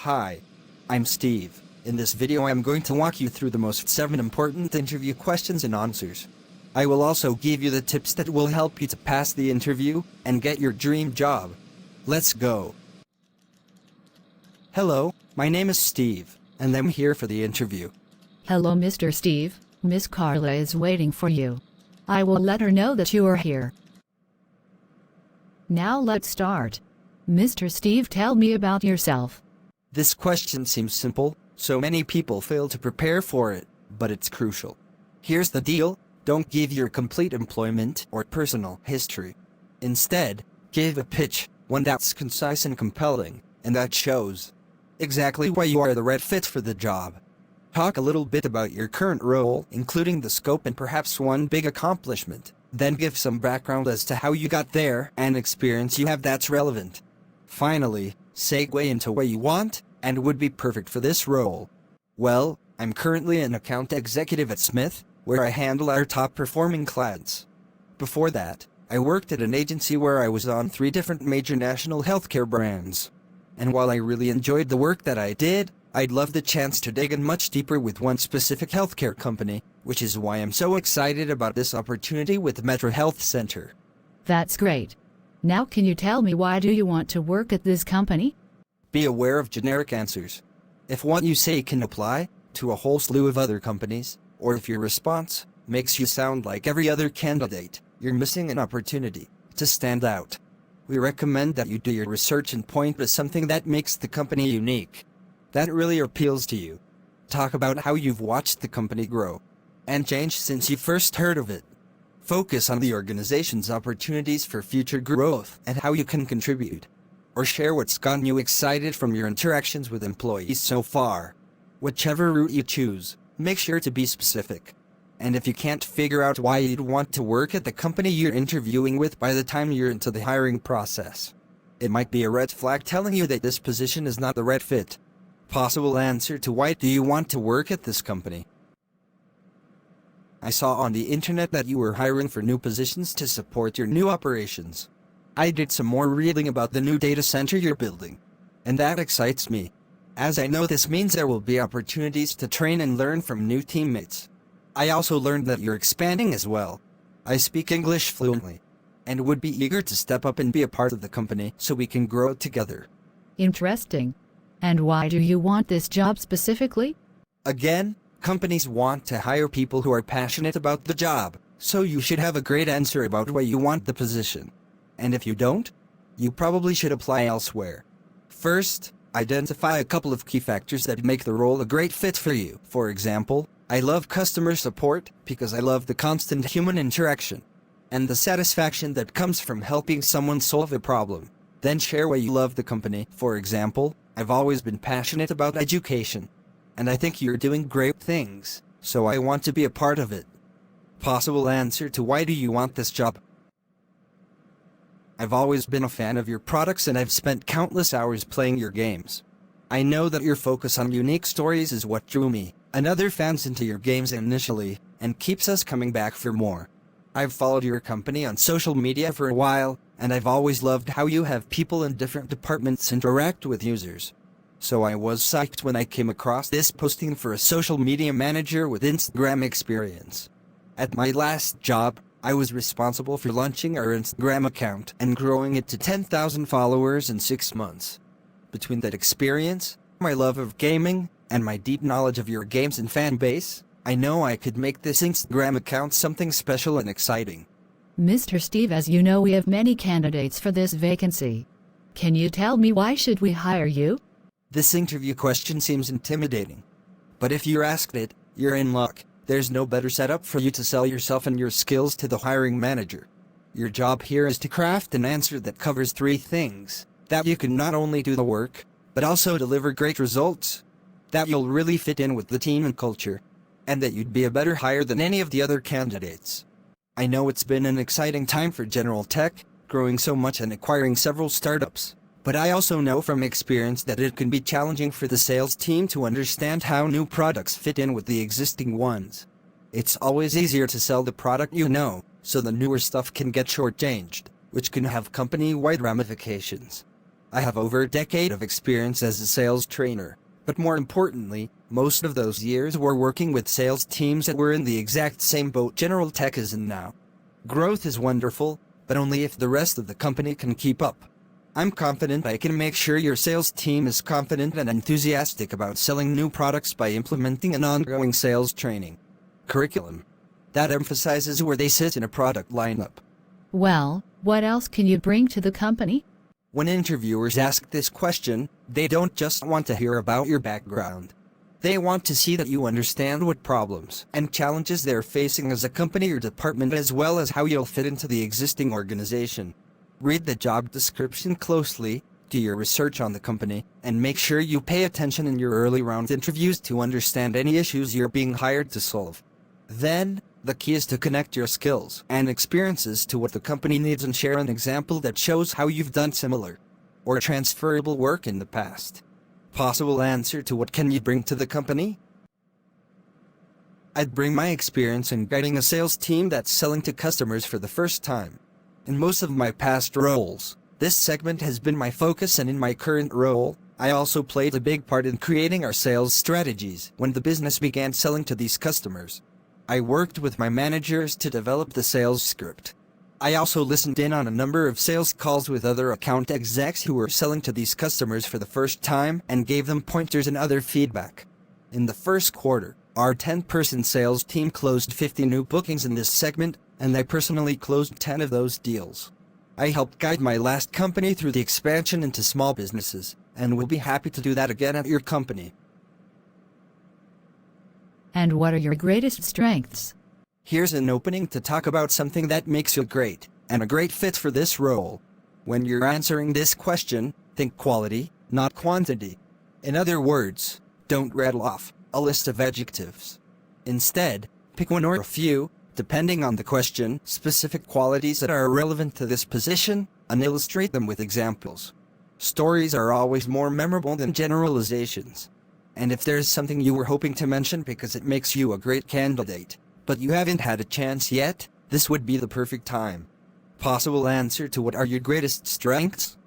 Hi, I'm Steve. In this video I'm going to walk you through the most 7 important interview questions and answers. I will also give you the tips that will help you to pass the interview and get your dream job. Let's go. Hello, my name is Steve, and I'm here for the interview. Hello, Mr. Steve. Miss Carla is waiting for you. I will let her know that you are here. Now let's start. Mr. Steve, tell me about yourself. This question seems simple, so many people fail to prepare for it, but it's crucial. Here's the deal, don't give your complete employment or personal history. Instead, give a pitch, one that's concise and compelling, and that shows exactly why you are the right fit for the job. Talk a little bit about your current role, including the scope and perhaps one big accomplishment. Then give some background as to how you got there and experience you have that's relevant. Finally, segue into what you want and would be perfect for this role. Well, I'm currently an account executive at Smith, where I handle our top performing clients. Before that, I worked at an agency where I was on 3 different major national healthcare brands. And while I really enjoyed the work that I did, I'd love the chance to dig in much deeper with one specific healthcare company, which is why I'm so excited about this opportunity with Metro Health Center. That's great. Now can you tell me why do you want to work at this company? Be aware of generic answers. If what you say can apply to a whole slew of other companies, or if your response makes you sound like every other candidate, you're missing an opportunity to stand out. We recommend that you do your research and point to something that makes the company unique, that really appeals to you. Talk about how you've watched the company grow and change since you first heard of it. Focus on the organization's opportunities for future growth and how you can contribute. Or share what's gotten you excited from your interactions with employees so far. Whichever route you choose, make sure to be specific. And if you can't figure out why you'd want to work at the company you're interviewing with by the time you're into the hiring process, it might be a red flag telling you that this position is not the right fit. Possible answer to why do you want to work at this company? I saw on the internet that you were hiring for new positions to support your new operations. I did some more reading about the new data center you're building, and that excites me, as I know this means there will be opportunities to train and learn from new teammates. I also learned that you're expanding as well. I speak English fluently, and would be eager to step up and be a part of the company so we can grow together. Interesting. And why do you want this job specifically? Again, companies want to hire people who are passionate about the job, so you should have a great answer about why you want the position. And if you don't, you probably should apply elsewhere. First, identify a couple of key factors that make the role a great fit for you. For example, I love customer support because I love the constant human interaction and the satisfaction that comes from helping someone solve a problem. Then share why you love the company. For example, I've always been passionate about education, and I think you're doing great things, so I want to be a part of it. Possible answer to why do you want this job? I've always been a fan of your products and I've spent countless hours playing your games. I know that your focus on unique stories is what drew me and other fans into your games initially, and keeps us coming back for more. I've followed your company on social media for a while, and I've always loved how you have people in different departments interact with users. So I was psyched when I came across this posting for a social media manager with Instagram experience. At my last job, I was responsible for launching our Instagram account and growing it to 10,000 followers in 6 months. Between that experience, my love of gaming, and my deep knowledge of your games and fan base, I know I could make this Instagram account something special and exciting. Mr. Steve, as you know, we have many candidates for this vacancy. Can you tell me why should we hire you? This interview question seems intimidating. But if you're asked it, you're in luck. There's no better setup for you to sell yourself and your skills to the hiring manager. Your job here is to craft an answer that covers 3 things. That you can not only do the work, but also deliver great results. That you'll really fit in with the team and culture. And that you'd be a better hire than any of the other candidates. I know it's been an exciting time for General Tech, growing so much and acquiring several startups. But I also know from experience that it can be challenging for the sales team to understand how new products fit in with the existing ones. It's always easier to sell the product you know, so the newer stuff can get shortchanged, which can have company-wide ramifications. I have over a decade of experience as a sales trainer, but more importantly, most of those years were working with sales teams that were in the exact same boat General Tech is in now. Growth is wonderful, but only if the rest of the company can keep up. I'm confident I can make sure your sales team is confident and enthusiastic about selling new products by implementing an ongoing sales training curriculum that emphasizes where they sit in a product lineup. Well, what else can you bring to the company? When interviewers ask this question, they don't just want to hear about your background. They want to see that you understand what problems and challenges they're facing as a company or department, as well as how you'll fit into the existing organization. Read the job description closely, do your research on the company, and make sure you pay attention in your early round interviews to understand any issues you're being hired to solve. Then, the key is to connect your skills and experiences to what the company needs and share an example that shows how you've done similar or transferable work in the past. Possible answer to what can you bring to the company? I'd bring my experience in guiding a sales team that's selling to customers for the first time. In most of my past roles, this segment has been my focus, and in my current role, I also played a big part in creating our sales strategies when the business began selling to these customers. I worked with my managers to develop the sales script. I also listened in on a number of sales calls with other account execs who were selling to these customers for the first time and gave them pointers and other feedback. In the first quarter, our 10-person sales team closed 50 new bookings in this segment, and I personally closed 10 of those deals. I helped guide my last company through the expansion into small businesses, and will be happy to do that again at your company. And what are your greatest strengths? Here's an opening to talk about something that makes you great, and a great fit for this role. When you're answering this question, think quality, not quantity. In other words, don't rattle off a list of adjectives. Instead, pick one or a few, depending on the question, specific qualities that are relevant to this position, and illustrate them with examples. Stories are always more memorable than generalizations. And if there's something you were hoping to mention because it makes you a great candidate, but you haven't had a chance yet, this would be the perfect time. Possible answer to what are your greatest strengths?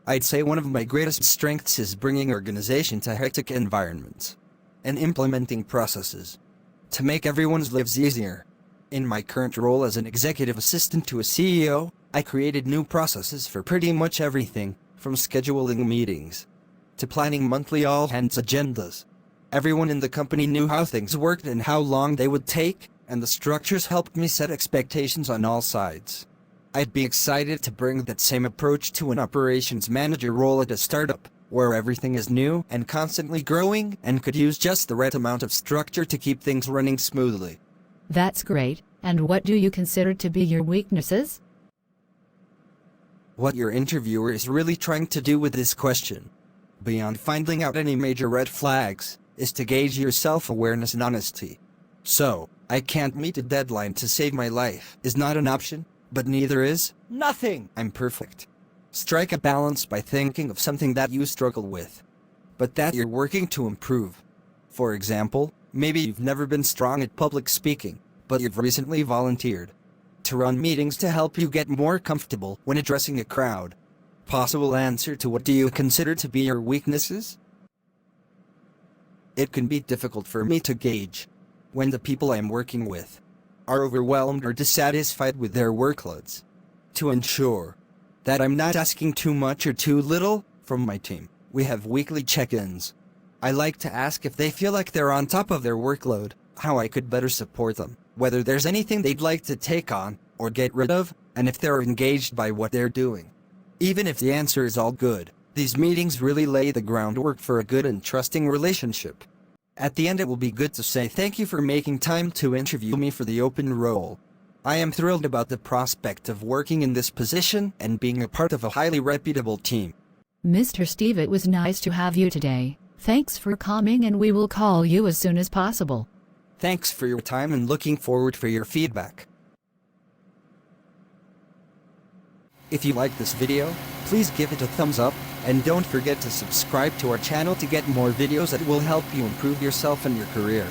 I'd say one of my greatest strengths is bringing organization to hectic environments and implementing processes to make everyone's lives easier. In my current role as an executive assistant to a CEO, I created new processes for pretty much everything, from scheduling meetings to planning monthly all-hands agendas. Everyone in the company knew how things worked and how long they would take, and the structures helped me set expectations on all sides. I'd be excited to bring that same approach to an operations manager role at a startup, where everything is new and constantly growing and could use just the right amount of structure to keep things running smoothly. That's great. And what do you consider to be your weaknesses? What your interviewer is really trying to do with this question, beyond finding out any major red flags, is to gauge your self-awareness and honesty. So, I can't meet a deadline to save my life is not an option, but neither is nothing. I'm perfect. Strike a balance by thinking of something that you struggle with, but that you're working to improve. For example, maybe you've never been strong at public speaking, but you've recently volunteered to run meetings to help you get more comfortable when addressing a crowd. Possible answer to what do you consider to be your weaknesses? It can be difficult for me to gauge when the people I'm working with are overwhelmed or dissatisfied with their workloads. To ensure that I'm not asking too much or too little from my team, we have weekly check-ins. I like to ask if they feel like they're on top of their workload, how I could better support them, whether there's anything they'd like to take on or get rid of, and if they're engaged by what they're doing. Even if the answer is all good, these meetings really lay the groundwork for a good and trusting relationship. At the end, it will be good to say thank you for making time to interview me for the open role. I am thrilled about the prospect of working in this position and being a part of a highly reputable team. Mr. Steve, it was nice to have you today. Thanks for coming, and we will call you as soon as possible. Thanks for your time and looking forward for your feedback. If you like this video, please give it a thumbs up, and don't forget to subscribe to our channel to get more videos that will help you improve yourself and your career.